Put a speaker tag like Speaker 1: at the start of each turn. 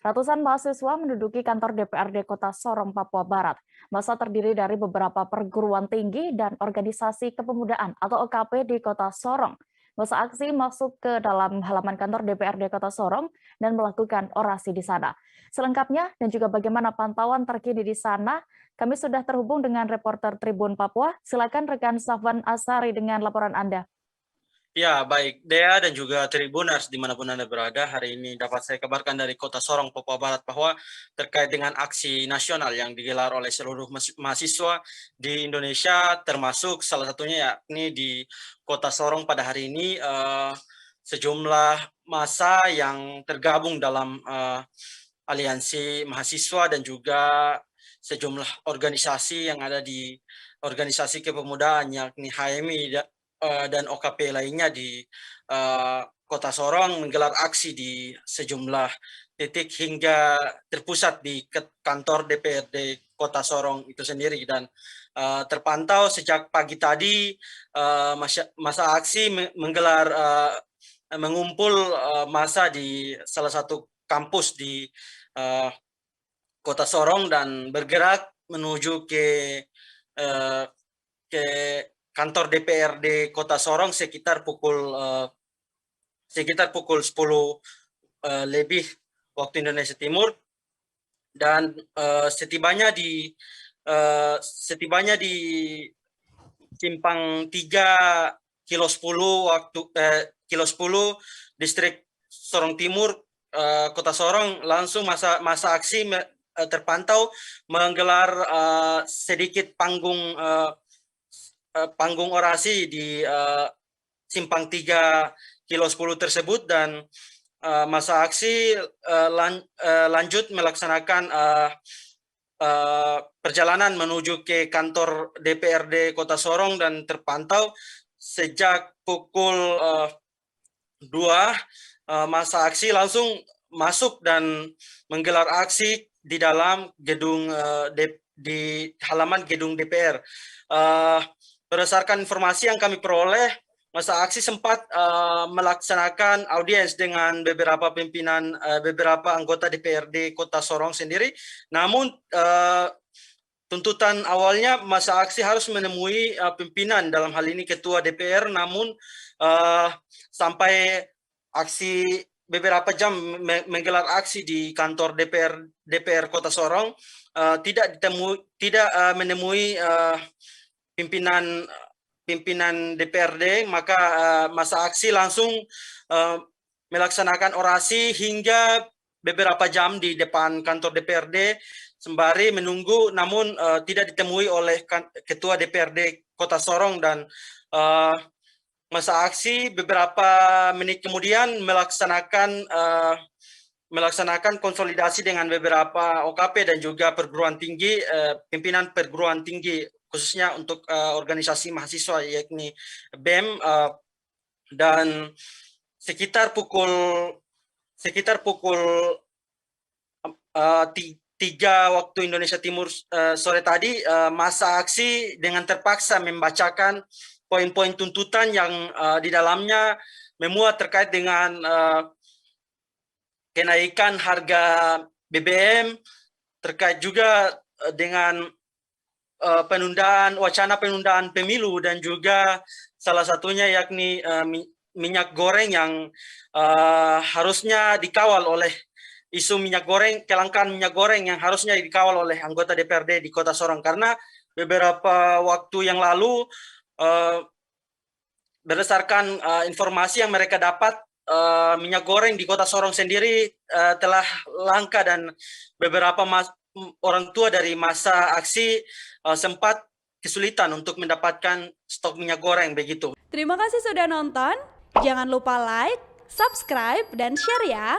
Speaker 1: Ratusan mahasiswa menduduki kantor DPRD Kota Sorong, Papua Barat. Massa terdiri dari beberapa perguruan tinggi dan organisasi kepemudaan atau OKP di Kota Sorong. Massa aksi masuk ke dalam halaman kantor DPRD Kota Sorong dan melakukan orasi di sana. Selengkapnya dan juga bagaimana pantauan terkini di sana, kami sudah terhubung dengan reporter Tribun Papua. Silakan rekan Safwan Asari dengan laporan Anda.
Speaker 2: Ya, baik Dea dan juga Tribuners dimanapun Anda berada, hari ini dapat saya kabarkan dari Kota Sorong, Papua Barat bahwa terkait dengan aksi nasional yang digelar oleh seluruh mahasiswa di Indonesia, termasuk salah satunya yakni di Kota Sorong pada hari ini, sejumlah massa yang tergabung dalam aliansi mahasiswa dan juga sejumlah organisasi yang ada di organisasi kepemudaan yakni HMI dan OKP lainnya di Kota Sorong menggelar aksi di sejumlah titik hingga terpusat di kantor DPRD Kota Sorong itu sendiri, dan terpantau sejak pagi tadi masa aksi menggelar mengumpul massa di salah satu kampus di Kota Sorong dan bergerak menuju ke kantor DPRD Kota Sorong sekitar pukul 10 lebih waktu Indonesia Timur, dan setibanya di simpang 3 kilo 10 kilo 10 distrik Sorong Timur, Kota Sorong, langsung masa aksi terpantau menggelar sedikit panggung orasi di simpang 3 kilo 10 tersebut, dan masa aksi lanjut melaksanakan perjalanan menuju ke kantor DPRD Kota Sorong, dan terpantau sejak pukul 2 masa aksi langsung masuk dan menggelar aksi di dalam gedung di halaman gedung DPR. Berdasarkan informasi yang kami peroleh, masa aksi sempat melaksanakan audiens dengan beberapa pimpinan, beberapa anggota DPRD Kota Sorong sendiri. Namun tuntutan awalnya masa aksi harus menemui pimpinan, dalam hal ini Ketua DPR. Namun sampai aksi beberapa jam menggelar aksi di kantor DPR Kota Sorong, tidak menemui pimpinan DPRD, maka masa aksi langsung melaksanakan orasi hingga beberapa jam di depan kantor DPRD sembari menunggu, namun tidak ditemui oleh Ketua DPRD Kota Sorong, dan masa aksi beberapa menit kemudian melaksanakan konsolidasi dengan beberapa OKP dan juga perguruan tinggi, pimpinan perguruan tinggi, khususnya untuk organisasi mahasiswa yakni BEM, dan sekitar pukul 3 waktu Indonesia Timur sore tadi, masa aksi dengan terpaksa membacakan poin-poin tuntutan yang di dalamnya memuat terkait dengan kenaikan harga BBM, terkait juga dengan wacana penundaan pemilu, dan juga salah satunya yakni minyak goreng yang harusnya dikawal oleh isu minyak goreng, kelangkaan minyak goreng yang harusnya dikawal oleh anggota DPRD di Kota Sorong, karena beberapa waktu yang lalu berdasarkan informasi yang mereka dapat, minyak goreng di Kota Sorong sendiri telah langka, dan beberapa orang tua dari masa aksi sempat kesulitan untuk mendapatkan stok minyak goreng begitu.
Speaker 3: Terima kasih sudah nonton. Jangan lupa like, subscribe, dan share ya.